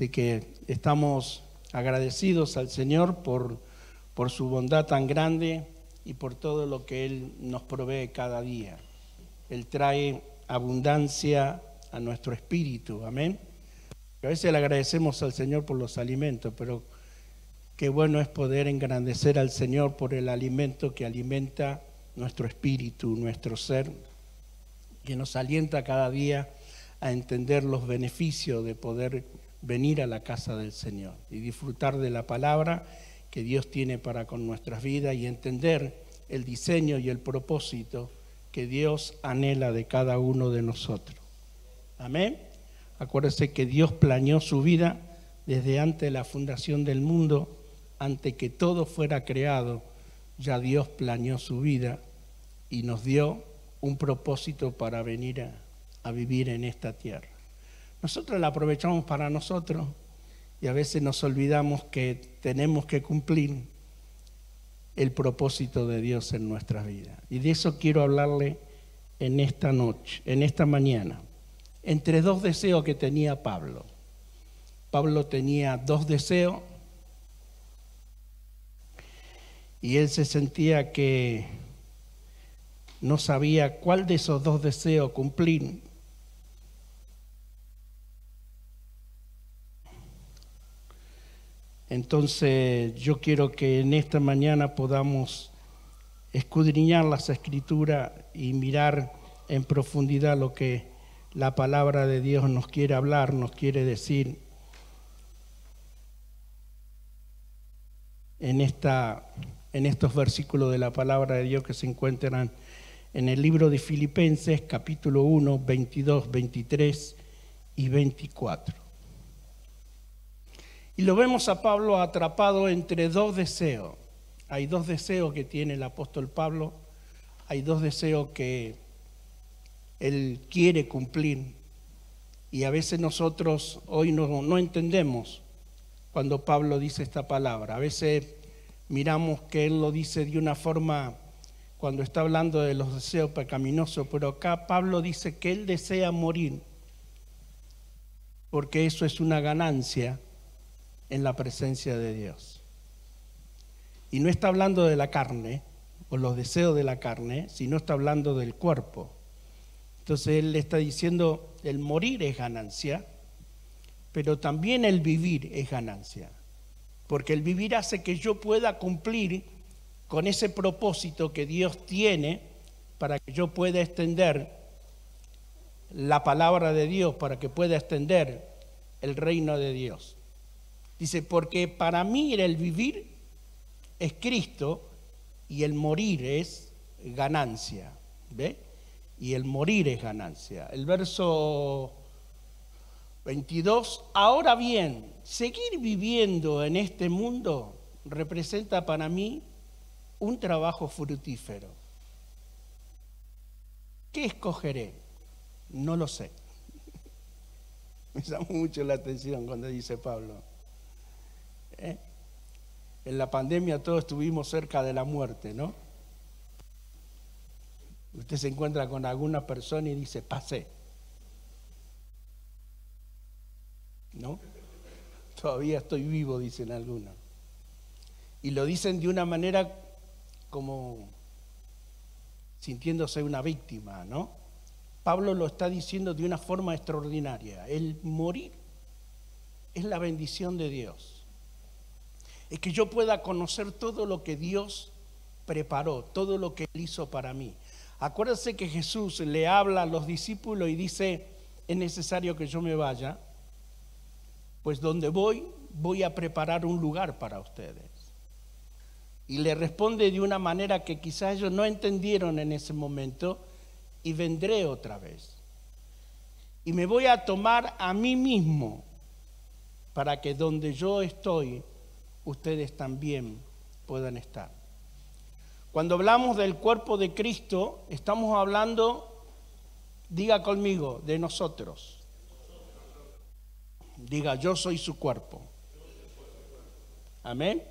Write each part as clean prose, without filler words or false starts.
Así que estamos agradecidos al Señor por su bondad tan grande y por todo lo que Él nos provee cada día. Él trae abundancia a nuestro espíritu, amén. A veces le agradecemos al Señor por los alimentos, pero qué bueno es poder engrandecer al Señor por el alimento que alimenta nuestro espíritu, nuestro ser, que nos alienta cada día a entender los beneficios de poder venir a la casa del Señor y disfrutar de la palabra que Dios tiene para con nuestras vidas y entender el diseño y el propósito que Dios anhela de cada uno de nosotros. Amén. Acuérdese que Dios planeó su vida desde antes de la fundación del mundo, antes que todo fuera creado, ya Dios planeó su vida y nos dio un propósito para venir a vivir en esta tierra. Nosotros la aprovechamos para nosotros y a veces nos olvidamos que tenemos que cumplir el propósito de Dios en nuestras vidas. Y de eso quiero hablarle en esta noche, en esta mañana. Entre dos deseos que tenía Pablo. Pablo tenía dos deseos y él se sentía que no sabía cuál de esos dos deseos cumplir. Entonces yo quiero que en esta mañana podamos escudriñar las Escrituras y mirar en profundidad lo que la palabra de Dios nos quiere hablar, nos quiere decir en estos versículos de la palabra de Dios que se encuentran en el libro de Filipenses, capítulo 1, 22, 23 y 24. Y lo vemos a Pablo atrapado entre dos deseos. Hay dos deseos que tiene el apóstol Pablo, hay dos deseos que él quiere cumplir y a veces nosotros hoy no entendemos cuando Pablo dice esta palabra. A veces miramos que él lo dice de una forma cuando está hablando de los deseos pecaminosos, pero acá Pablo dice que él desea morir porque eso es una ganancia en la presencia de Dios. Y no está hablando de la carne o los deseos de la carne, sino está hablando del cuerpo. Entonces él le está diciendo, el morir es ganancia, pero también el vivir es ganancia. Porque el vivir hace que yo pueda cumplir con ese propósito que Dios tiene para que yo pueda extender la palabra de Dios, para que pueda extender el reino de Dios. Dice, porque para mí el vivir es Cristo y el morir es ganancia. ¿Ve? Y el morir es ganancia. El verso 22, ahora bien, seguir viviendo en este mundo representa para mí un trabajo fructífero. ¿Qué escogeré? No lo sé. Me llama mucho la atención cuando dice Pablo. En la pandemia todos estuvimos cerca de la muerte, ¿no? Usted se encuentra con alguna persona y dice, pasé. ¿No? Todavía estoy vivo, dicen algunos. Y lo dicen de una manera como sintiéndose una víctima, ¿no? Pablo lo está diciendo de una forma extraordinaria. El morir es la bendición de Dios. Es que yo pueda conocer todo lo que Dios preparó, todo lo que Él hizo para mí. Acuérdense que Jesús le habla a los discípulos y dice, es necesario que yo me vaya, pues donde voy a preparar un lugar para ustedes. Y le responde de una manera que quizás ellos no entendieron en ese momento, y vendré otra vez. Y me voy a tomar a mí mismo para que donde yo estoy, ustedes también puedan estar. Cuando hablamos del cuerpo de Cristo, estamos hablando, diga conmigo, de nosotros. Diga, yo soy su cuerpo. Amén.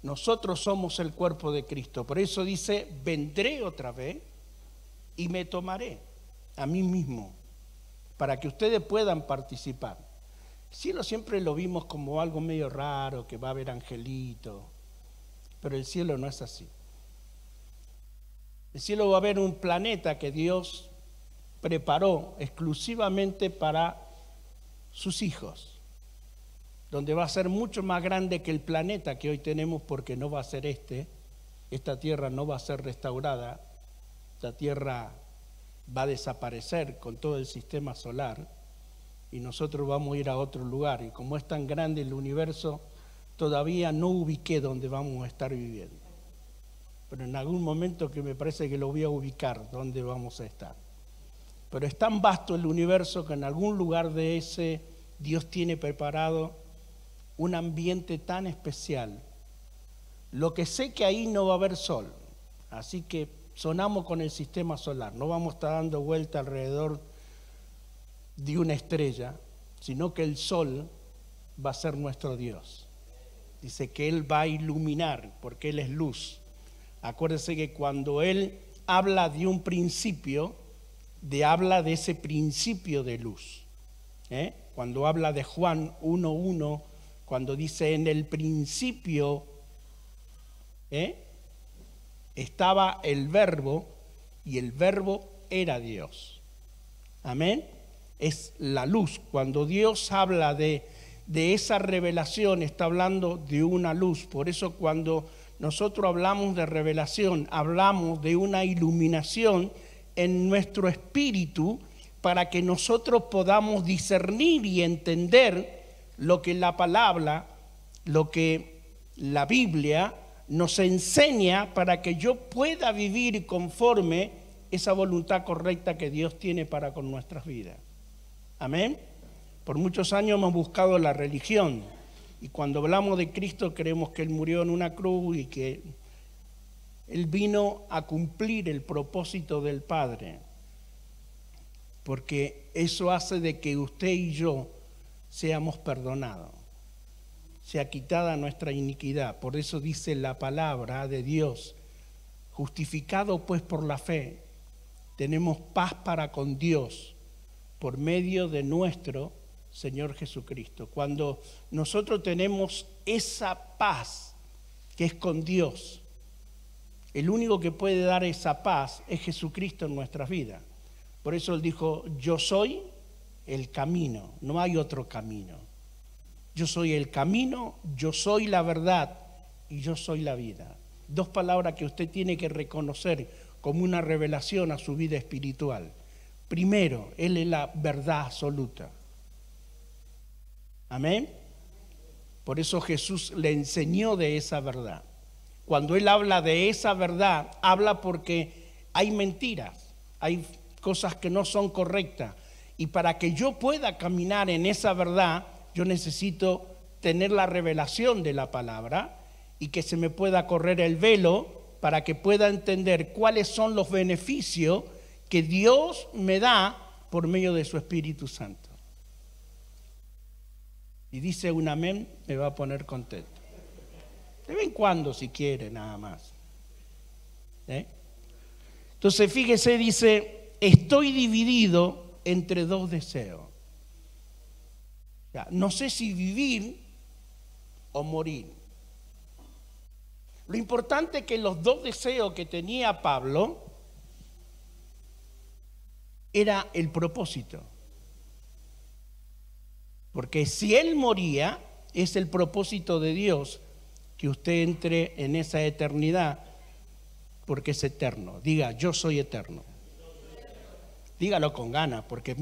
Nosotros somos el cuerpo de Cristo. Por eso dice, vendré otra vez y me tomaré a mí mismo para que ustedes puedan participar. El cielo siempre lo vimos como algo medio raro, que va a haber angelitos, pero el cielo no es así. El cielo va a haber un planeta que Dios preparó exclusivamente para sus hijos, donde va a ser mucho más grande que el planeta que hoy tenemos, porque no va a ser esta tierra no va a ser restaurada, esta tierra va a desaparecer con todo el sistema solar y nosotros vamos a ir a otro lugar, y como es tan grande el universo, todavía no ubiqué dónde vamos a estar viviendo, pero en algún momento que me parece que lo voy a ubicar dónde vamos a estar. Pero es tan vasto el universo que en algún lugar de ese Dios tiene preparado un ambiente tan especial. Lo que sé que ahí no va a haber sol, así que sonamos con el sistema solar, no vamos a estar dando vuelta alrededor de una estrella, sino que el sol va a ser nuestro Dios. Dice que Él va a iluminar, porque Él es luz. Acuérdense que cuando Él habla de un principio, habla de ese principio de luz. Cuando habla de Juan 1:1, cuando dice en el principio estaba el verbo y el verbo era Dios. Amén. Es la luz. Cuando Dios habla de esa revelación, está hablando de una luz. Por eso cuando nosotros hablamos de revelación, hablamos de una iluminación en nuestro espíritu para que nosotros podamos discernir y entender lo que la palabra, lo que la Biblia nos enseña, para que yo pueda vivir conforme esa voluntad correcta que Dios tiene para con nuestras vidas. Amén. Por muchos años hemos buscado la religión, y cuando hablamos de Cristo creemos que Él murió en una cruz y que Él vino a cumplir el propósito del Padre, porque eso hace de que usted y yo seamos perdonados, sea quitada nuestra iniquidad. Por eso dice la palabra de Dios: justificado pues por la fe, tenemos paz para con Dios por medio de nuestro Señor Jesucristo. Cuando nosotros tenemos esa paz que es con Dios, el único que puede dar esa paz es Jesucristo en nuestras vidas. Por eso Él dijo: yo soy el camino, no hay otro camino. Yo soy el camino, yo soy la verdad y yo soy la vida. Dos palabras que usted tiene que reconocer como una revelación a su vida espiritual. Primero, Él es la verdad absoluta. Amén. Por eso Jesús le enseñó de esa verdad. Cuando Él habla de esa verdad, habla porque hay mentiras, hay cosas que no son correctas. Y para que yo pueda caminar en esa verdad, yo necesito tener la revelación de la palabra y que se me pueda correr el velo para que pueda entender cuáles son los beneficios que Dios me da por medio de su Espíritu Santo. Y dice un amén, me va a poner contento. De vez en cuando, si quiere, nada más. Entonces, fíjese, dice: estoy dividido entre dos deseos. No sé si vivir o morir. Lo importante es que los dos deseos que tenía Pablo era el propósito. Porque si él moría, es el propósito de Dios que usted entre en esa eternidad, porque es eterno. Diga: yo soy eterno. Dígalo con ganas, porque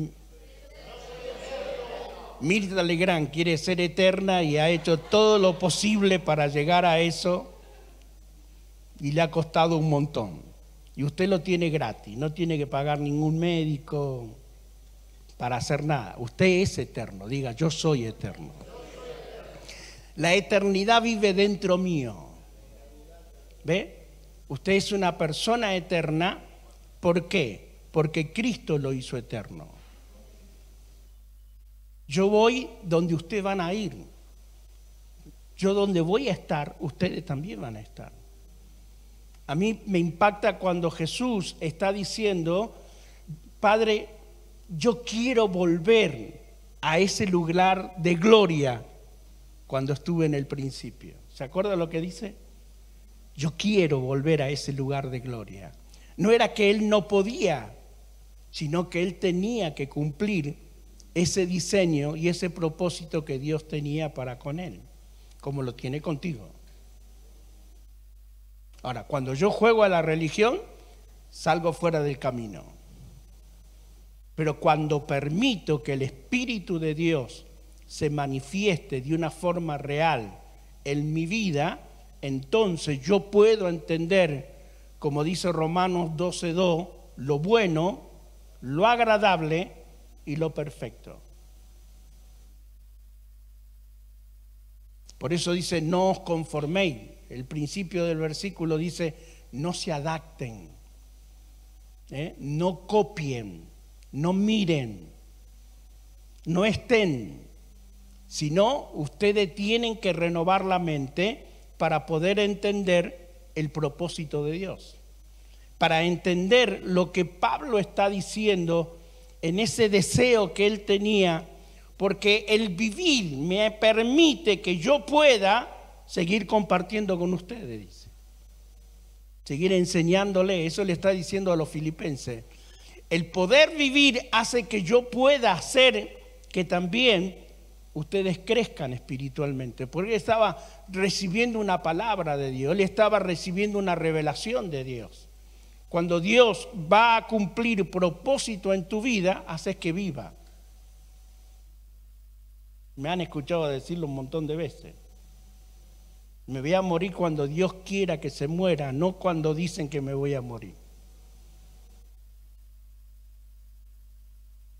Mirta Legrand quiere ser eterna y ha hecho todo lo posible para llegar a eso, y le ha costado un montón. Y usted lo tiene gratis, no tiene que pagar ningún médico para hacer nada. Usted es eterno. Diga: yo soy eterno. La eternidad vive dentro mío. ¿Ve? Usted es una persona eterna. ¿Por qué? Porque Cristo lo hizo eterno. Yo voy donde ustedes van a ir. Yo donde voy a estar, ustedes también van a estar. A mí me impacta cuando Jesús está diciendo: Padre, yo quiero volver a ese lugar de gloria cuando estuve en el principio. ¿Se acuerda lo que dice? Yo quiero volver a ese lugar de gloria. No era que él no podía, sino que él tenía que cumplir ese diseño y ese propósito que Dios tenía para con él, como lo tiene contigo. Ahora, cuando yo juego a la religión, salgo fuera del camino. Pero cuando permito que el Espíritu de Dios se manifieste de una forma real en mi vida, entonces yo puedo entender, como dice Romanos 12:2, lo bueno, lo agradable y lo perfecto. Por eso dice, no os conforméis. El principio del versículo dice, no se adapten, no copien, no miren, no estén, sino ustedes tienen que renovar la mente para poder entender el propósito de Dios, para entender lo que Pablo está diciendo en ese deseo que él tenía, porque el vivir me permite que yo pueda seguir compartiendo con ustedes, dice. Seguir enseñándole, eso le está diciendo a los filipenses. El poder vivir hace que yo pueda hacer que también ustedes crezcan espiritualmente, porque él estaba recibiendo una palabra de Dios, él estaba recibiendo una revelación de Dios. Cuando Dios va a cumplir propósito en tu vida, haces que viva. Me han escuchado decirlo un montón de veces. Me voy a morir cuando Dios quiera que se muera, no cuando dicen que me voy a morir.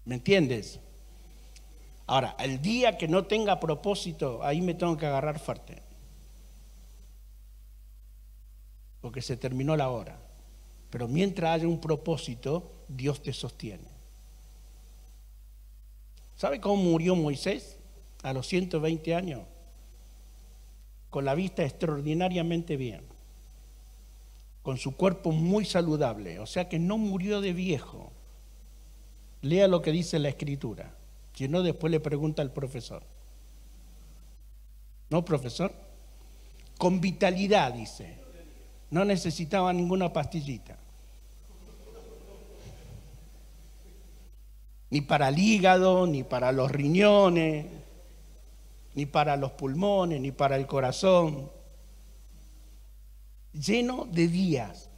¿Me entiendes? Ahora, el día que no tenga propósito, ahí me tengo que agarrar fuerte. Porque se terminó la hora. Pero mientras haya un propósito, Dios te sostiene. ¿Sabe cómo murió Moisés a los 120 años? Con la vista extraordinariamente bien, con su cuerpo muy saludable, o sea que no murió de viejo. Lea lo que dice la Escritura, si no después le pregunta al profesor. ¿No, profesor? Con vitalidad, dice, no necesitaba ninguna pastillita. Ni para el hígado, ni para los riñones, ni para los pulmones, ni para el corazón. Lleno de días.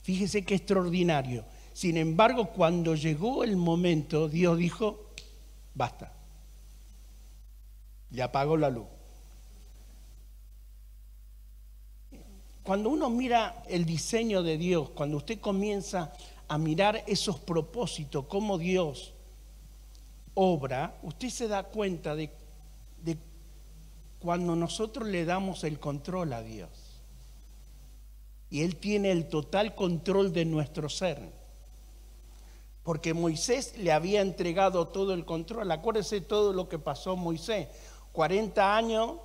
Fíjese qué extraordinario. Sin embargo, cuando llegó el momento, Dios dijo, basta. Y apagó la luz. Cuando uno mira el diseño de Dios, cuando usted comienza a mirar esos propósitos, cómo Dios obra, usted se da cuenta de cuando nosotros le damos el control a Dios y Él tiene el total control de nuestro ser, porque Moisés le había entregado todo el control. Acuérdese todo lo que pasó Moisés, 40 años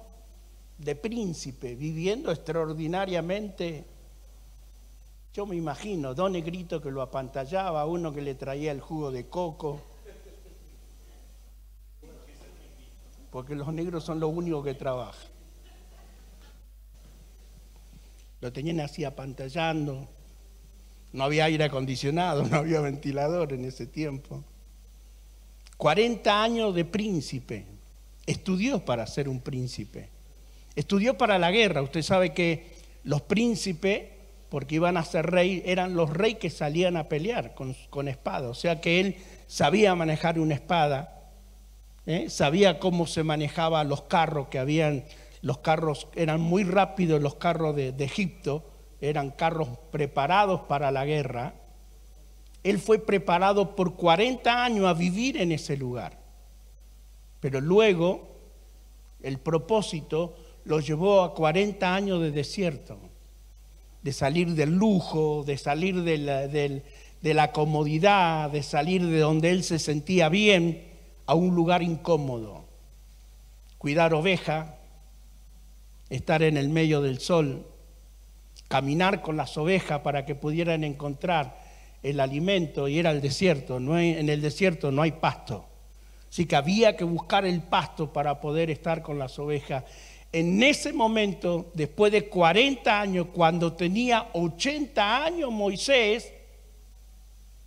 de príncipe, viviendo extraordinariamente. Yo me imagino, dos negritos que lo apantallaba, uno que le traía el jugo de coco, porque los negros son los únicos que trabajan. Lo tenían así apantallando. No había aire acondicionado, no había ventilador en ese tiempo. 40 años de príncipe. Estudió para ser un príncipe. Estudió para la guerra. Usted sabe que los príncipes, porque iban a ser rey, eran los reyes que salían a pelear con espada. O sea que él sabía manejar una espada. Sabía cómo se manejaban los carros que habían. Los carros eran muy rápidos, los carros de Egipto, eran carros preparados para la guerra. Él fue preparado por 40 años a vivir en ese lugar. Pero luego el propósito lo llevó a 40 años de desierto, de salir del lujo, de salir de la comodidad, de salir de donde él se sentía bien a un lugar incómodo. Cuidar ovejas, estar en el medio del sol, caminar con las ovejas para que pudieran encontrar el alimento, y era el desierto. En el desierto no hay pasto, Así que había que buscar el pasto para poder estar con las ovejas. En ese momento, después de 40 años, cuando tenía 80 años Moisés,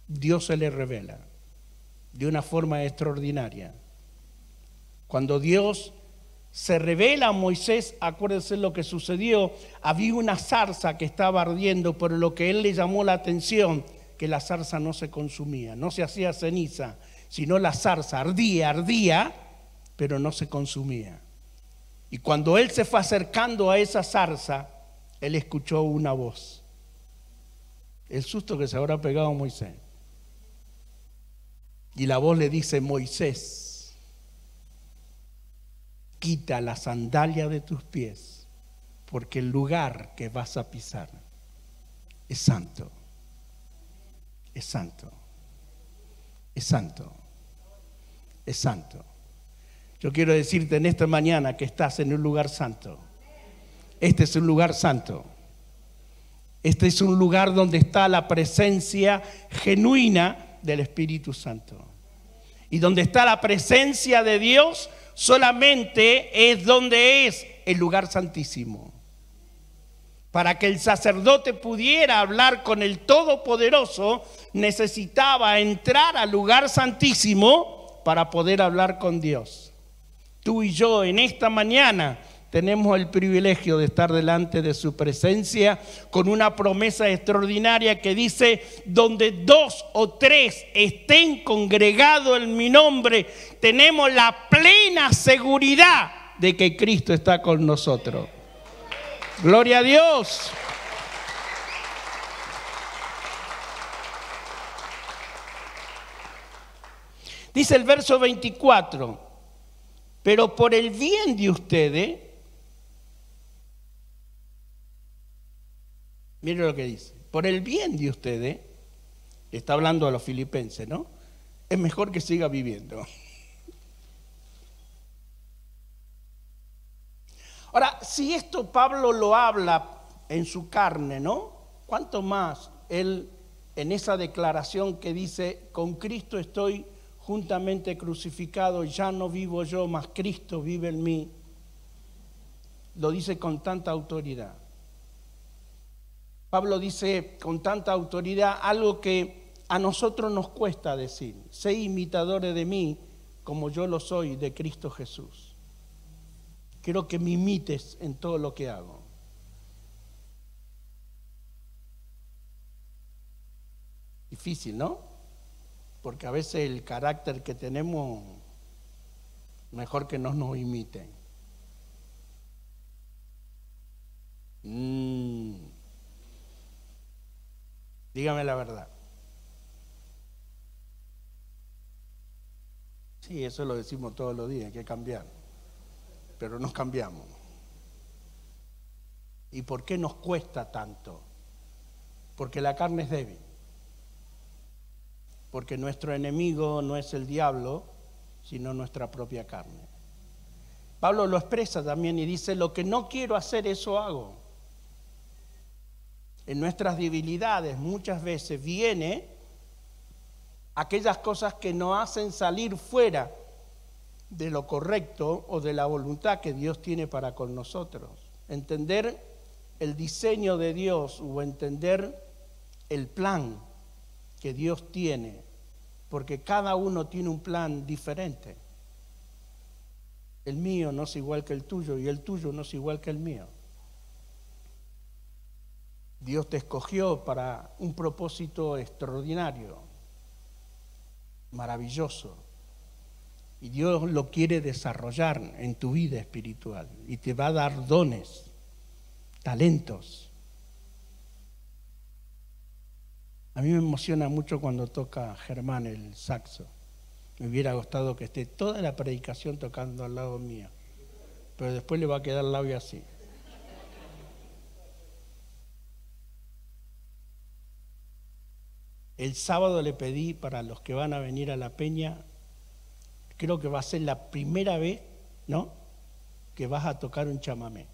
Dios se le revela de una forma extraordinaria. Cuando Dios se revela a Moisés, acuérdense lo que sucedió, había una zarza que estaba ardiendo, pero lo que él le llamó la atención, que la zarza no se consumía, no se hacía ceniza, sino la zarza ardía, pero no se consumía. Y cuando él se fue acercando a esa zarza, él escuchó una voz. El susto que se habrá pegado a Moisés. Y la voz le dice: Moisés, quita la sandalia de tus pies, porque el lugar que vas a pisar es santo. Es santo. Es santo. Es santo. Yo quiero decirte en esta mañana que estás en un lugar santo. Este es un lugar santo. Este es un lugar donde está la presencia genuina del Espíritu Santo. Y donde está la presencia de Dios solamente es donde es el lugar santísimo. Para que el sacerdote pudiera hablar con el Todopoderoso, necesitaba entrar al lugar santísimo para poder hablar con Dios. Tú y yo en esta mañana tenemos el privilegio de estar delante de su presencia con una promesa extraordinaria que dice: donde 2 o 3 estén congregados en mi nombre, tenemos la plena seguridad de que Cristo está con nosotros. Gloria a Dios. Dice el verso 24: pero por el bien de ustedes, mire lo que dice, por el bien de ustedes, está hablando a los filipenses, ¿no? Es mejor que siga viviendo. Ahora, si esto Pablo lo habla en su carne, ¿no? ¿Cuánto más él en esa declaración que dice: con Cristo estoy juntamente crucificado, ya no vivo yo, mas Cristo vive en mí? Lo dice con tanta autoridad. Pablo dice con tanta autoridad algo que a nosotros nos cuesta decir: sé imitadores de mí como yo lo soy de Cristo Jesús. Quiero que me imites en todo lo que hago. Difícil, ¿no? Porque a veces el carácter que tenemos, mejor que no nos imiten. Dígame la verdad. Sí, eso lo decimos todos los días, hay que cambiar. Pero no cambiamos. ¿Y por qué nos cuesta tanto? Porque la carne es débil. Porque nuestro enemigo no es el diablo, sino nuestra propia carne. Pablo lo expresa también y dice: lo que no quiero hacer, eso hago. En nuestras debilidades muchas veces viene aquellas cosas que nos hacen salir fuera de lo correcto o de la voluntad que Dios tiene para con nosotros. Entender el diseño de Dios o entender el plan que Dios tiene, porque cada uno tiene un plan diferente. El mío no es igual que el tuyo y el tuyo no es igual que el mío. Dios te escogió para un propósito extraordinario, maravilloso. Y Dios lo quiere desarrollar en tu vida espiritual y te va a dar dones, talentos. A mí me emociona mucho cuando toca Germán el saxo. Me hubiera gustado que esté toda la predicación tocando al lado mío, pero después le va a quedar el labio así. El sábado le pedí para los que van a venir a la peña, creo que va a ser la primera vez, ¿no?, que vas a tocar un chamamé.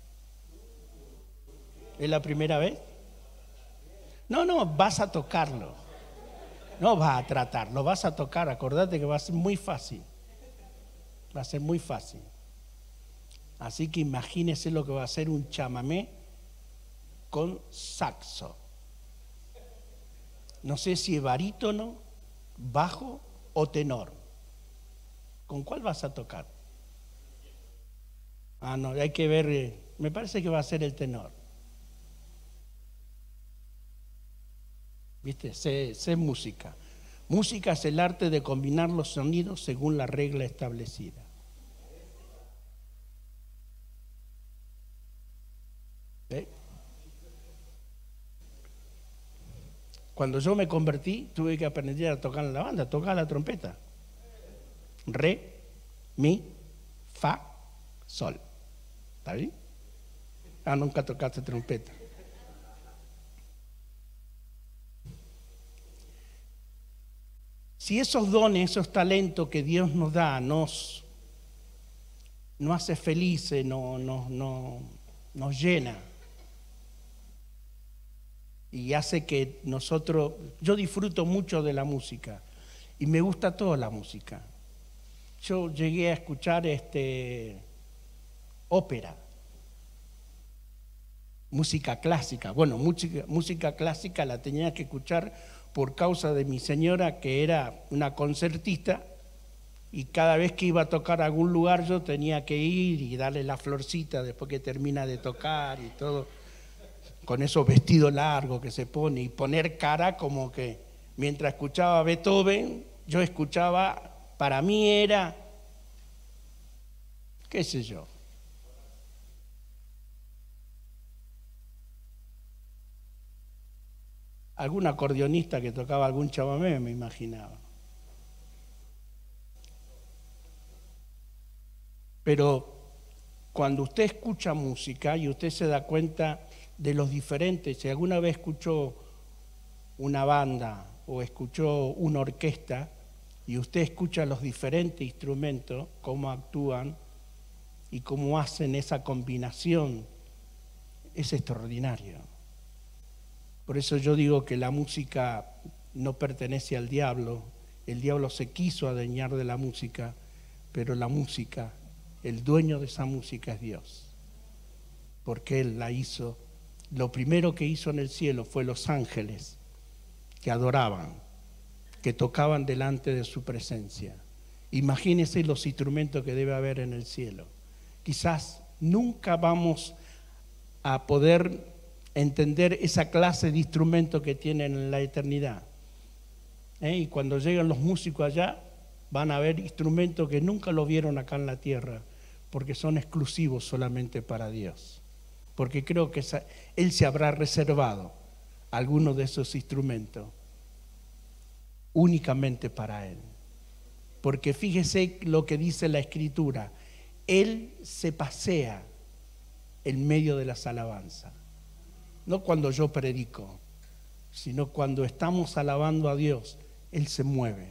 ¿Es la primera vez? No, vas a tocarlo. No vas a tratarlo, vas a tocar. Acordate que va a ser muy fácil. Va a ser muy fácil. Así que imagínese lo que va a ser un chamamé con saxo. No sé si es barítono, bajo o tenor. ¿Con cuál vas a tocar? Ah, no, hay que ver, me parece que va a ser el tenor. ¿Viste? Sé música. Música es el arte de combinar los sonidos según la regla establecida. ¿Eh? Cuando yo me convertí, tuve que aprender a tocar en la banda, tocar la trompeta. Re, mi, fa, sol. ¿Está bien? Ah, nunca tocaste trompeta. Si esos dones, esos talentos que Dios nos da, nos hace felices, nos llena y hace que nosotros, yo disfruto mucho de la música y me gusta toda la música. Yo llegué a escuchar ópera, música clásica. Bueno, música clásica la tenía que escuchar por causa de mi señora, que era una concertista, y cada vez que iba a tocar a algún lugar yo tenía que ir y darle la florcita después que termina de tocar y todo, con esos vestidos largos que se pone, y poner cara como que mientras escuchaba a Beethoven, yo escuchaba, para mí era, qué sé yo, algún acordeonista que tocaba algún chamamé, me imaginaba. Pero cuando usted escucha música y usted se da cuenta de los diferentes, si alguna vez escuchó una banda o escuchó una orquesta y usted escucha los diferentes instrumentos, cómo actúan y cómo hacen esa combinación, es extraordinario. Por eso yo digo que la música no pertenece al diablo. El diablo se quiso adueñar de la música, pero la música, el dueño de esa música es Dios, porque Él la hizo. Lo primero que hizo en el cielo fue los ángeles que adoraban, que tocaban delante de su presencia. Imagínense los instrumentos que debe haber en el cielo. Quizás nunca vamos a poder entender esa clase de instrumentos que tienen en la eternidad. Y cuando lleguen los músicos allá, van a ver instrumentos que nunca lo vieron acá en la tierra, porque son exclusivos solamente para Dios. Porque creo que Él se habrá reservado algunos de esos instrumentos únicamente para Él. Porque fíjese lo que dice la Escritura, Él se pasea en medio de las alabanzas. No cuando yo predico, sino cuando estamos alabando a Dios, Él se mueve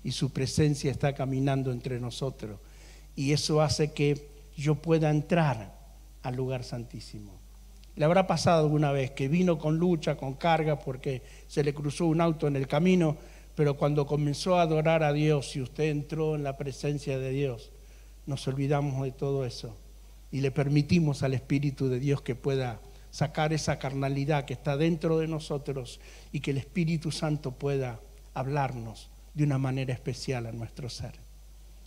y su presencia está caminando entre nosotros. Y eso hace que yo pueda entrar al lugar santísimo. ¿Le habrá pasado alguna vez que vino con lucha, con carga, porque se le cruzó un auto en el camino, pero cuando comenzó a adorar a Dios y usted entró en la presencia de Dios, nos olvidamos de todo eso y le permitimos al Espíritu de Dios que pueda sacar esa carnalidad que está dentro de nosotros y que el Espíritu Santo pueda hablarnos de una manera especial a nuestro ser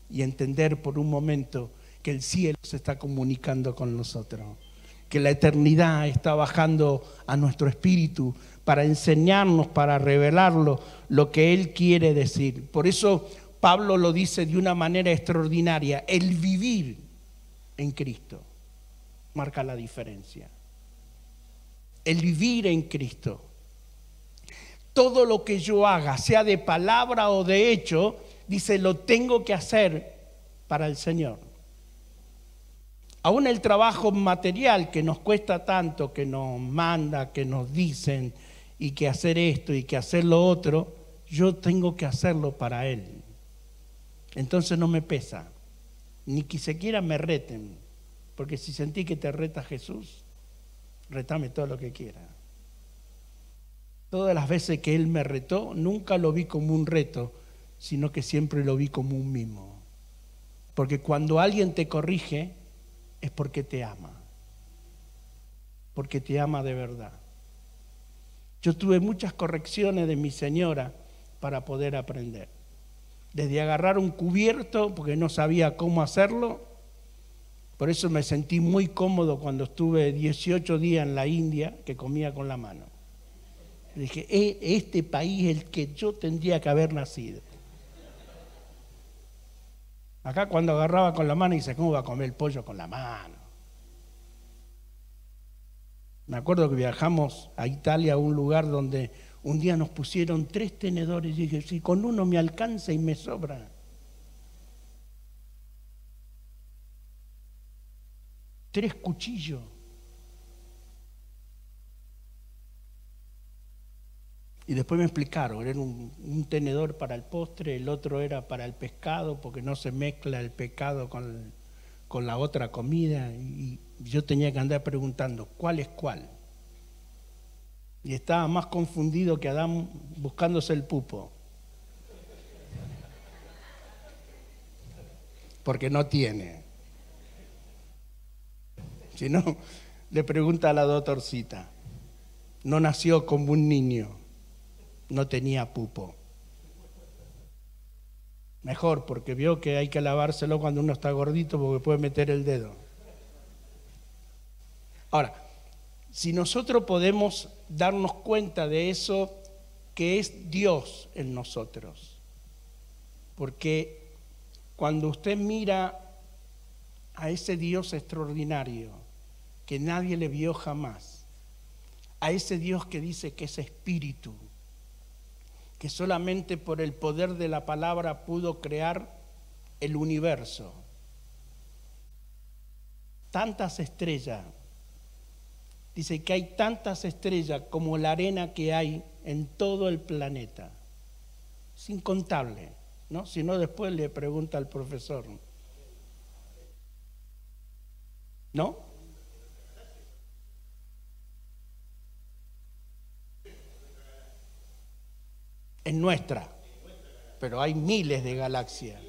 y entender por un momento que el cielo se está comunicando con nosotros, que la eternidad está bajando a nuestro espíritu para enseñarnos, para revelarlo lo que Él quiere decir. Por eso Pablo lo dice de una manera extraordinaria, el vivir en Cristo marca la diferencia. El vivir en Cristo. Todo lo que yo haga, sea de palabra o de hecho, dice, lo tengo que hacer para el Señor. Aún el trabajo material que nos cuesta tanto, que nos manda, que nos dicen, y que hacer esto y que hacer lo otro, yo tengo que hacerlo para Él. Entonces no me pesa, ni que siquiera me reten, porque si sentí que te reta Jesús, retame todo lo que quiera. Todas las veces que Él me retó, nunca lo vi como un reto, sino que siempre lo vi como un mimo. Porque cuando alguien te corrige es porque te ama de verdad. Yo tuve muchas correcciones de mi señora para poder aprender. Desde agarrar un cubierto, porque no sabía cómo hacerlo, por eso me sentí muy cómodo cuando estuve 18 días en la India, que comía con la mano. Dije, este país es el que yo tendría que haber nacido. Acá cuando agarraba con la mano, dice, ¿cómo va a comer el pollo con la mano? Me acuerdo que viajamos a Italia, a un lugar donde un día nos pusieron 3 tenedores y dije, si con uno me alcanza y me sobra. 3 cuchillos. Y después me explicaron, era un tenedor para el postre, el otro era para el pescado, porque no se mezcla el pescado con la otra comida. Y yo tenía que andar preguntando, ¿cuál es cuál? Y estaba más confundido que Adán buscándose el pupo. Porque no tiene. Si no, le pregunta a la doctorcita. No nació como un niño, no tenía pupo. Mejor, porque vio que hay que lavárselo cuando uno está gordito porque puede meter el dedo. Ahora, si nosotros podemos darnos cuenta de eso, que es Dios en nosotros, porque cuando usted mira a ese Dios extraordinario que nadie le vio jamás, a ese Dios que dice que es espíritu, que solamente por el poder de la palabra pudo crear el universo, tantas estrellas, dice que hay tantas estrellas como la arena que hay en todo el planeta, es incontable, ¿no? Si no, después le pregunta al profesor, ¿no? Es nuestra, pero hay miles de galaxias.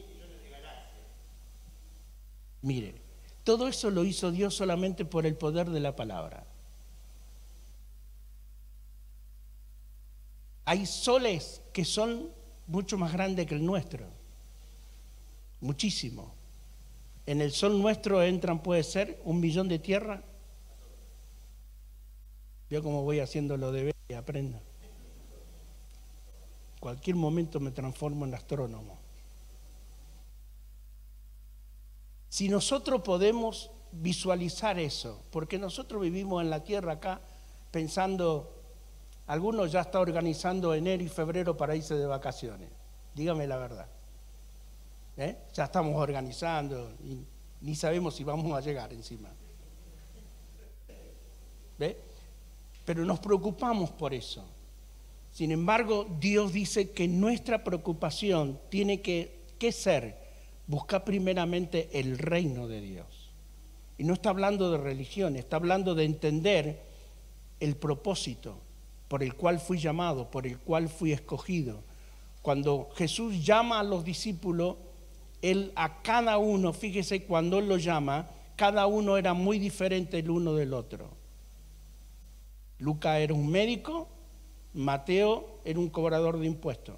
Mire, todo eso lo hizo Dios solamente por el poder de la palabra. Hay soles que son mucho más grandes que el nuestro, muchísimo. En el sol nuestro entran, puede ser, 1 millón de tierras. Yo como voy haciendo lo de ver y aprendo. Cualquier momento me transformo en astrónomo. Si nosotros podemos visualizar eso, porque nosotros vivimos en la tierra acá pensando, algunos ya están organizando enero y febrero para irse de vacaciones, dígame la verdad. Ya estamos organizando y ni sabemos si vamos a llegar encima. ¿Ve? Pero nos preocupamos por eso. Sin embargo, Dios dice que nuestra preocupación tiene que ser buscar primeramente el reino de Dios. Y no está hablando de religión, está hablando de entender el propósito por el cual fui llamado, por el cual fui escogido. Cuando Jesús llama a los discípulos, Él a cada uno, fíjese, cuando Él los llama, cada uno era muy diferente el uno del otro. Lucas era un médico, Mateo era un cobrador de impuestos.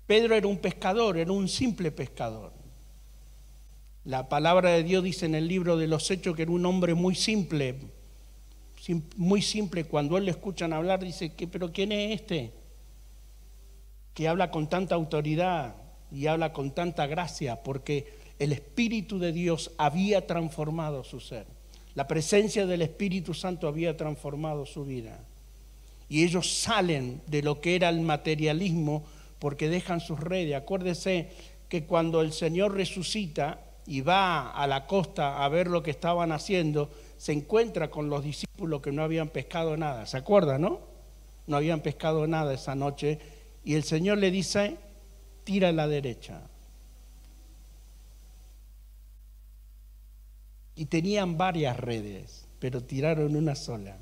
Pedro era un pescador, era un simple pescador. La palabra de Dios dice en el libro de los Hechos que era un hombre muy simple. Cuando él le escuchan hablar, dice, ¿pero quién es este? Que habla con tanta autoridad y habla con tanta gracia, porque el Espíritu de Dios había transformado su ser. La presencia del Espíritu Santo había transformado su vida. Y ellos salen de lo que era el materialismo porque dejan sus redes. Acuérdese que cuando el Señor resucita y va a la costa a ver lo que estaban haciendo, se encuentra con los discípulos que no habían pescado nada. ¿Se acuerdan, no? No habían pescado nada esa noche. Y el Señor le dice, tira a la derecha. Y tenían varias redes, pero tiraron una sola.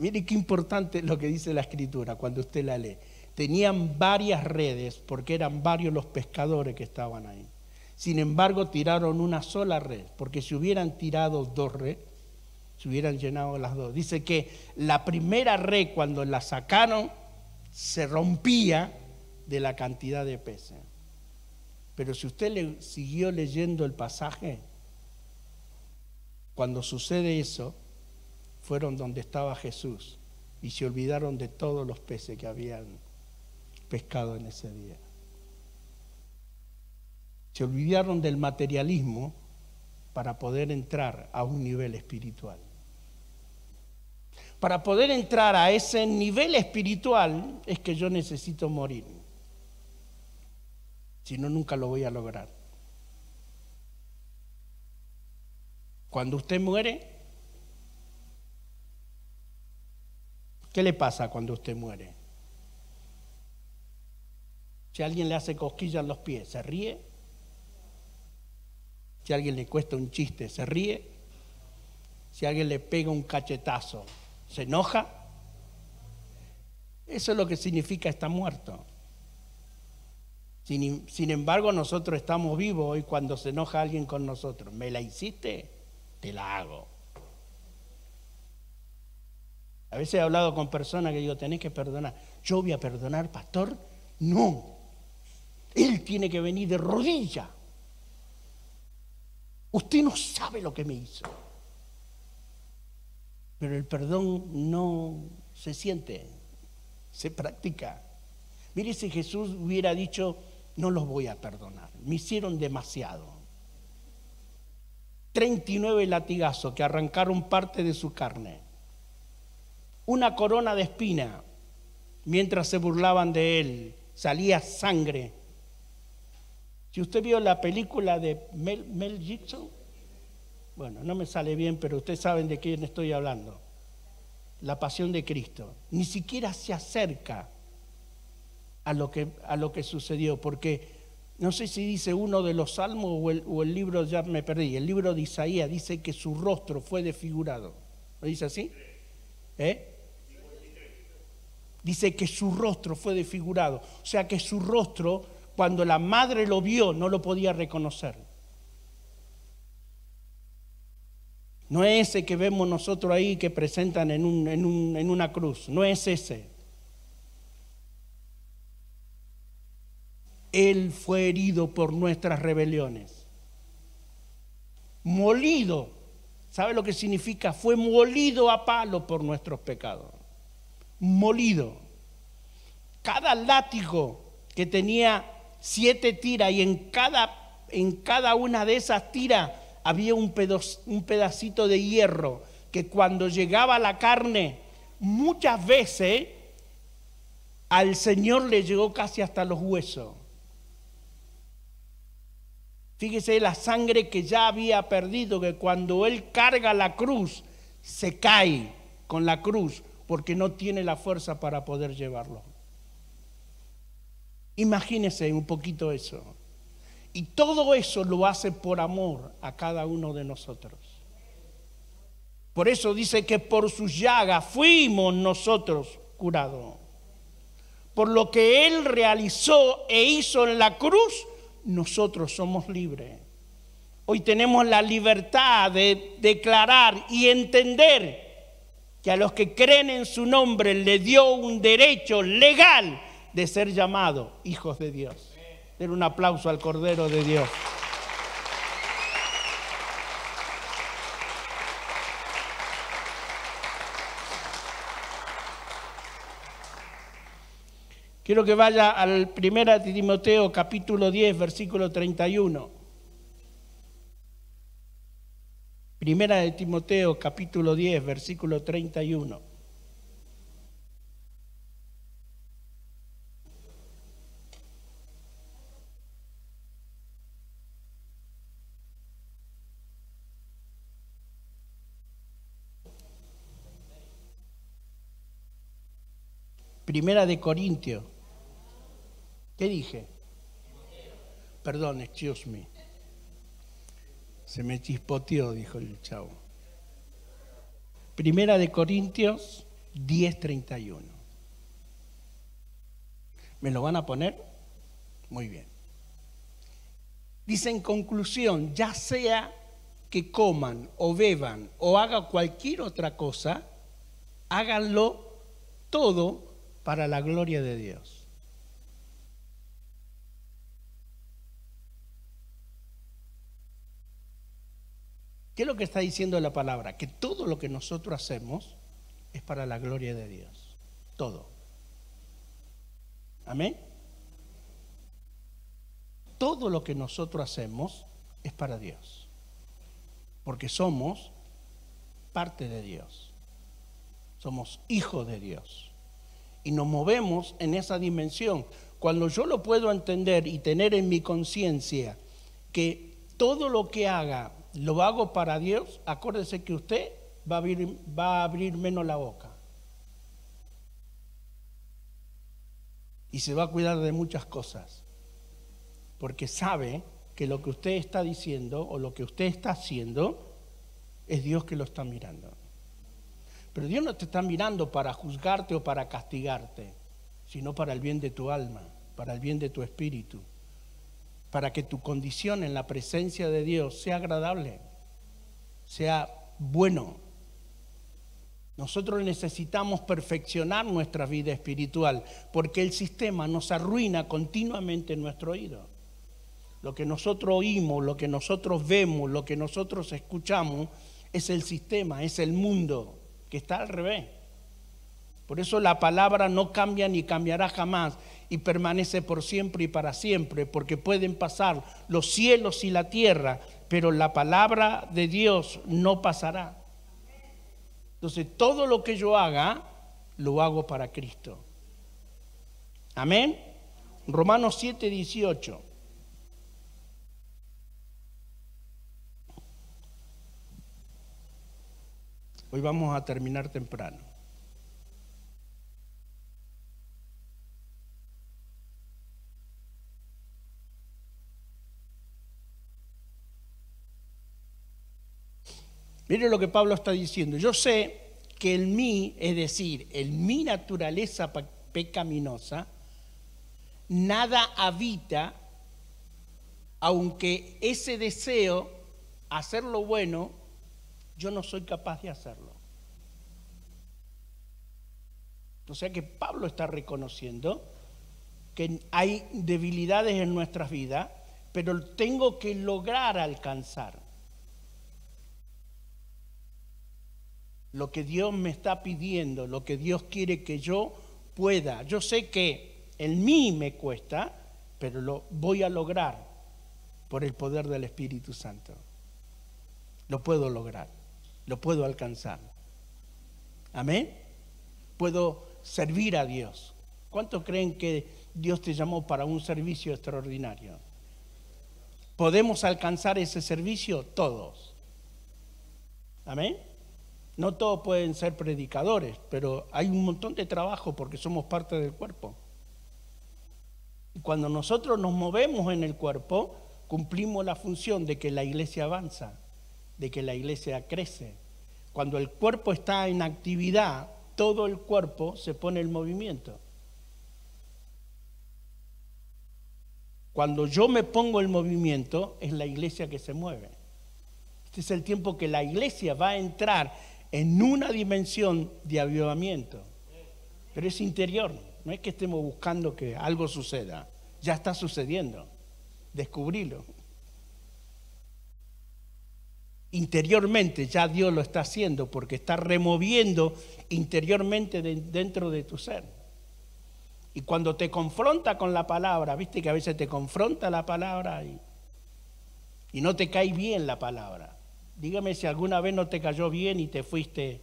Mire qué importante lo que dice la Escritura cuando usted la lee. Tenían varias redes porque eran varios los pescadores que estaban ahí. Sin embargo, tiraron una sola red, porque si hubieran tirado dos redes, se hubieran llenado las dos. Dice que la primera red, cuando la sacaron, se rompía de la cantidad de peces. Pero si usted siguió leyendo el pasaje, cuando sucede eso, fueron donde estaba Jesús y se olvidaron de todos los peces que habían pescado en ese día. Se olvidaron del materialismo para poder entrar a un nivel espiritual. Para poder entrar a ese nivel espiritual es que yo necesito morir. Si no, nunca lo voy a lograr. Cuando usted muere, ¿qué le pasa cuando usted muere? Si alguien le hace cosquillas en los pies, ¿se ríe? Si alguien le cuesta un chiste, ¿se ríe? Si alguien le pega un cachetazo, ¿se enoja? Eso es lo que significa estar muerto. Sin embargo, nosotros estamos vivos hoy cuando se enoja alguien con nosotros. ¿Me la hiciste? Te la hago. A veces he hablado con personas que digo, tenés que perdonar. ¿Yo voy a perdonar, pastor? No. Él tiene que venir de rodillas. Usted no sabe lo que me hizo. Pero el perdón no se siente, se practica. Mire, si Jesús hubiera dicho, no los voy a perdonar, me hicieron demasiado. 39 latigazos que arrancaron parte de su carne. Una corona de espina, mientras se burlaban de él, salía sangre. Si usted vio la película de Mel Gibson, bueno, no me sale bien, pero ustedes saben de quién estoy hablando. La pasión de Cristo. Ni siquiera se acerca a lo que sucedió, porque no sé si dice uno de los salmos o el libro, ya me perdí, el libro de Isaías dice que su rostro fue desfigurado. ¿Lo dice así? Dice que su rostro fue desfigurado. O sea que su rostro, cuando la madre lo vio, no lo podía reconocer. No es ese que vemos nosotros ahí que presentan en una cruz. No es ese. Él fue herido por nuestras rebeliones. Molido. ¿Sabe lo que significa? Fue molido a palo por nuestros pecados. Molido. Cada látigo que tenía 7 tiras y en cada una de esas tiras había un pedacito de hierro que cuando llegaba la carne, muchas veces al Señor le llegó casi hasta los huesos. Fíjese la sangre que ya había perdido, que cuando Él carga la cruz, se cae con la cruz porque no tiene la fuerza para poder llevarlo. Imagínese un poquito eso. Y todo eso lo hace por amor a cada uno de nosotros. Por eso dice que por sus llagas fuimos nosotros curados. Por lo que Él realizó e hizo en la cruz, nosotros somos libres. Hoy tenemos la libertad de declarar y entender que a los que creen en su nombre le dio un derecho legal de ser llamados hijos de Dios. Den un aplauso al Cordero de Dios. Quiero que vaya al 1 Timoteo capítulo 10, versículo 31. 1 Timoteo capítulo 10, versículo 31. Primera de Corintios. ¿Qué dije? Perdón, excuse me. Se me chispoteó, dijo el chavo. Primera de Corintios, 10:31. ¿Me lo van a poner? Muy bien. Dice en conclusión, ya sea que coman o beban o hagan cualquier otra cosa, háganlo todo para la gloria de Dios. ¿Qué es lo que está diciendo la palabra? Que todo lo que nosotros hacemos es para la gloria de Dios. Todo. Amén. Todo lo que nosotros hacemos es para Dios. Porque somos parte de Dios. Somos hijos de Dios. Y nos movemos en esa dimensión. Cuando yo lo puedo entender y tener en mi conciencia que todo lo que haga lo hago para Dios, acuérdese que usted va a abrir menos la boca. Y se va a cuidar de muchas cosas. Porque sabe que lo que usted está diciendo o lo que usted está haciendo es Dios que lo está mirando. Pero Dios no te está mirando para juzgarte o para castigarte, sino para el bien de tu alma, para el bien de tu espíritu, para que tu condición en la presencia de Dios sea agradable, sea bueno. Nosotros necesitamos perfeccionar nuestra vida espiritual porque el sistema nos arruina continuamente en nuestro oído. Lo que nosotros oímos, lo que nosotros vemos, lo que nosotros escuchamos es el sistema, es el mundo que está al revés. Por eso la palabra no cambia ni cambiará jamás y permanece por siempre y para siempre, porque pueden pasar los cielos y la tierra, pero la palabra de Dios no pasará. Entonces todo lo que yo haga, lo hago para Cristo. Amén. Romanos 7:18. Hoy vamos a terminar temprano. Mire lo que Pablo está diciendo. Yo sé que en mí, es decir, en mi naturaleza pecaminosa, nada habita, aunque ese deseo, hacer lo bueno, yo no soy capaz de hacerlo. O sea que Pablo está reconociendo que hay debilidades en nuestras vidas, pero tengo que lograr alcanzar lo que Dios me está pidiendo, lo que Dios quiere que yo pueda. Yo sé que en mí me cuesta, pero lo voy a lograr por el poder del Espíritu Santo. Lo puedo lograr, lo puedo alcanzar. Amén. Puedo servir a Dios. ¿Cuántos creen que Dios te llamó para un servicio extraordinario? ¿Podemos alcanzar ese servicio? Todos. Amén. No todos pueden ser predicadores, pero hay un montón de trabajo porque somos parte del cuerpo. Y cuando nosotros nos movemos en el cuerpo, cumplimos la función de que la iglesia avanza, de que la iglesia crece. Cuando el cuerpo está en actividad, todo el cuerpo se pone en movimiento. Cuando yo me pongo en movimiento, es la iglesia que se mueve. Este es el tiempo que la iglesia va a entrar en una dimensión de avivamiento. Pero es interior, no es que estemos buscando que algo suceda. Ya está sucediendo. Descubrilo. Interiormente ya Dios lo está haciendo porque está removiendo interiormente dentro de tu ser. Y cuando te confronta con la palabra, viste que a veces te confronta la palabra y no te cae bien la palabra. Dígame si alguna vez no te cayó bien y te fuiste,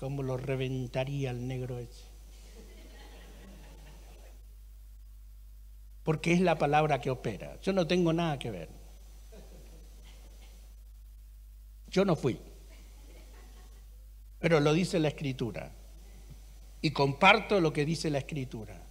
¿cómo lo reventaría el negro ese? Porque es la palabra que opera. Yo no tengo nada que ver. Yo no fui. Pero lo dice la Escritura. Y comparto lo que dice la Escritura.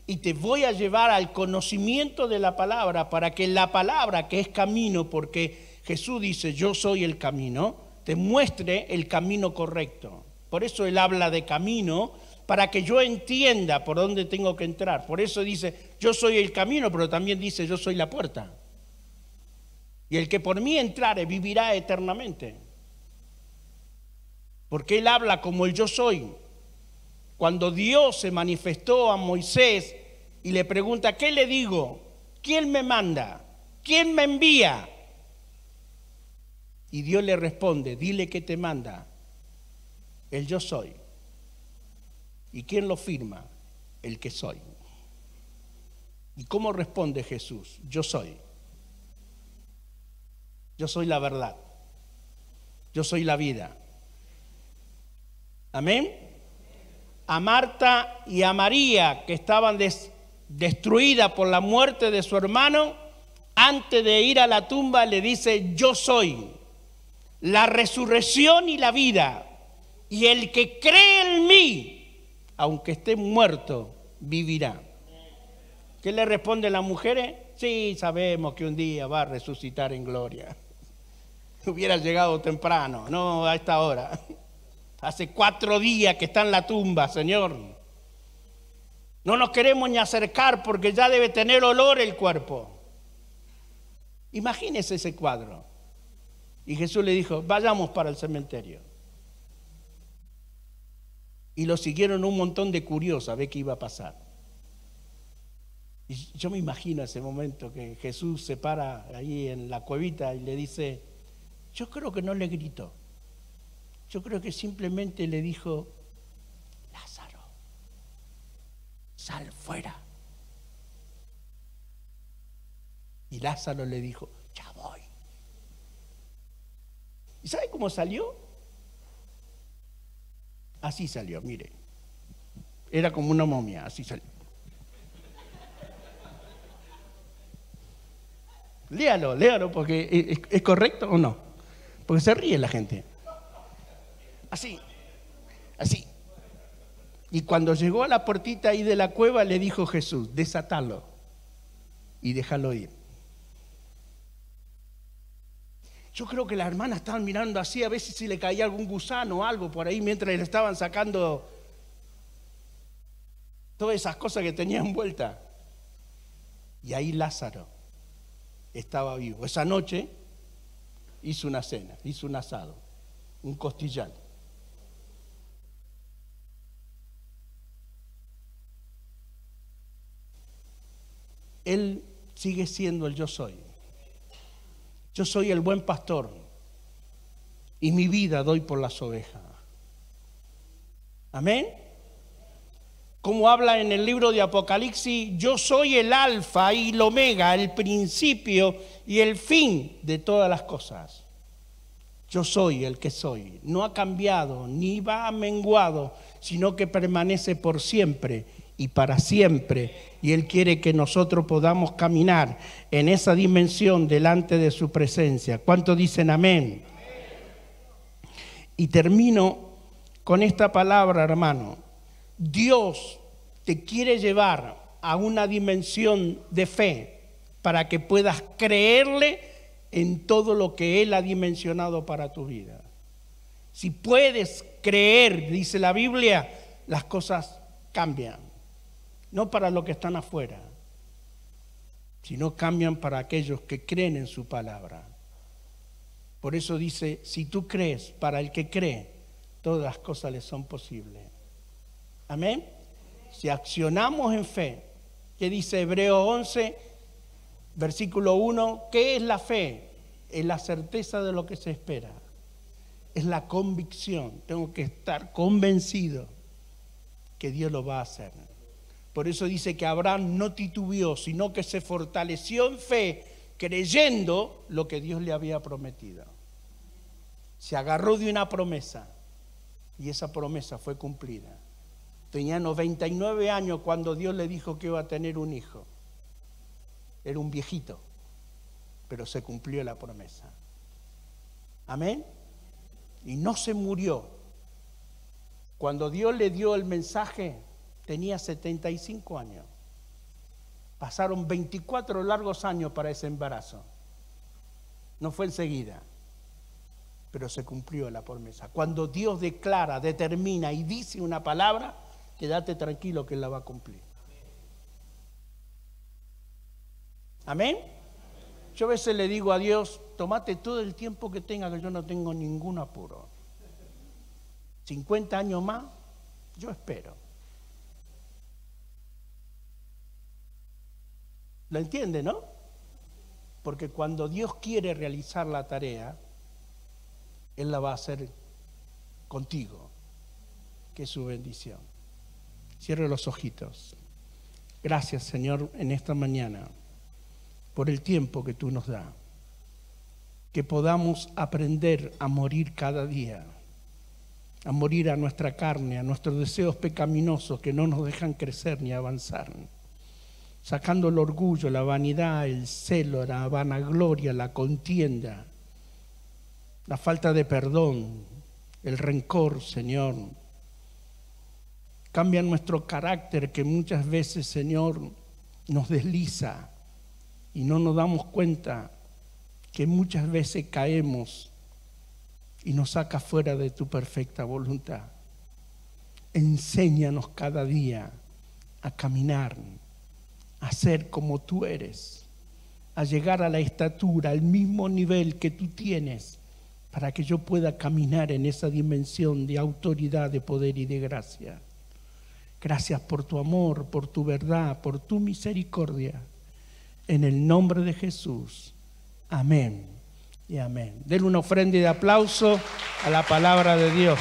Y te voy a llevar al conocimiento de la palabra para que la palabra, que es camino, porque Jesús dice, yo soy el camino, te muestre el camino correcto. Por eso Él habla de camino, para que yo entienda por dónde tengo que entrar. Por eso dice, yo soy el camino, pero también dice, yo soy la puerta. Y el que por mí entrare vivirá eternamente. Porque Él habla como el yo soy. Cuando Dios se manifestó a Moisés y le pregunta, ¿qué le digo? ¿Quién me manda? ¿Quién me envía? Y Dios le responde, dile que te manda. El yo soy. ¿Y quién lo firma? El que soy. ¿Y cómo responde Jesús? Yo soy. Yo soy la verdad. Yo soy la vida. Amén. A Marta y a María, que estaban destruidas por la muerte de su hermano, antes de ir a la tumba le dice, yo soy la resurrección y la vida. Y el que cree en mí, aunque esté muerto, vivirá. ¿Qué le responden las mujeres? Sí, sabemos que un día va a resucitar en gloria. Hubiera llegado temprano, no a esta hora. Hace 4 días que está en la tumba, Señor. No nos queremos ni acercar porque ya debe tener olor el cuerpo. Imagínese ese cuadro. Y Jesús le dijo, vayamos para el cementerio. Y lo siguieron un montón de curiosos a ver qué iba a pasar. Y yo me imagino ese momento que Jesús se para ahí en la cuevita y le dice, yo creo que no le gritó. Yo creo que simplemente le dijo, Lázaro, sal fuera. Y Lázaro le dijo, ya voy. ¿Y sabe cómo salió? Así salió, mire. Era como una momia, así salió. Léalo, porque ¿es correcto o no? Porque se ríe la gente. Así. Y cuando llegó a la puertita ahí de la cueva, le dijo Jesús, desatalo y déjalo ir. Yo creo que las hermanas estaban mirando así, a veces si le caía algún gusano o algo por ahí, mientras le estaban sacando todas esas cosas que tenía envuelta. Y ahí Lázaro estaba vivo. Esa noche hizo una cena, hizo un asado, un costillar. Él sigue siendo el yo soy. Yo soy el buen pastor y mi vida doy por las ovejas. Amén. Como habla en el libro de Apocalipsis, yo soy el alfa y el omega, el principio y el fin de todas las cosas. Yo soy el que soy. No ha cambiado ni va menguado, sino que permanece por siempre y para siempre. Y Él quiere que nosotros podamos caminar en esa dimensión delante de su presencia. ¿Cuántos dicen amén? Y termino con esta palabra, hermano. Dios te quiere llevar a una dimensión de fe para que puedas creerle en todo lo que Él ha dimensionado para tu vida. Si puedes creer, dice la Biblia, las cosas cambian. No para los que están afuera, sino cambian para aquellos que creen en su palabra. Por eso dice, si tú crees, para el que cree, todas las cosas le son posibles. Amén. Si accionamos en fe, ¿qué dice Hebreos 11, versículo 1? ¿Qué es la fe? Es la certeza de lo que se espera. Es la convicción. Tengo que estar convencido que Dios lo va a hacer. Por eso dice que Abraham no titubeó, sino que se fortaleció en fe, creyendo lo que Dios le había prometido. Se agarró de una promesa y esa promesa fue cumplida. Tenía 99 años cuando Dios le dijo que iba a tener un hijo. Era un viejito, pero se cumplió la promesa. Amén. Y no se murió. Cuando Dios le dio el mensaje, tenía 75 años. Pasaron 24 largos años para ese embarazo. No fue enseguida. pero se cumplió la promesa. Cuando Dios declara, determina y dice una palabra, quédate tranquilo que Él la va a cumplir. Amén. Yo a veces le digo a Dios, tómate todo el tiempo que tenga, que yo no tengo ningún apuro. 50 años más, yo espero. ¿Lo entiende, no? Porque cuando Dios quiere realizar la tarea, Él la va a hacer contigo, que es su bendición. Cierre los ojitos. Gracias, Señor, en esta mañana, por el tiempo que tú nos das. Que podamos aprender a morir cada día, a morir a nuestra carne, a nuestros deseos pecaminosos que no nos dejan crecer ni avanzar. Sacando el orgullo, la vanidad, el celo, la vanagloria, la contienda, la falta de perdón, el rencor, Señor. Cambia nuestro carácter que muchas veces, Señor, nos desliza y no nos damos cuenta que muchas veces caemos y nos saca fuera de tu perfecta voluntad. Enséñanos cada día a caminar, a ser como tú eres, a llegar a la estatura, al mismo nivel que tú tienes, para que yo pueda caminar en esa dimensión de autoridad, de poder y de gracia. Gracias por tu amor, por tu verdad, por tu misericordia. En el nombre de Jesús. Amén y amén. Denle una ofrenda de aplauso a la palabra de Dios.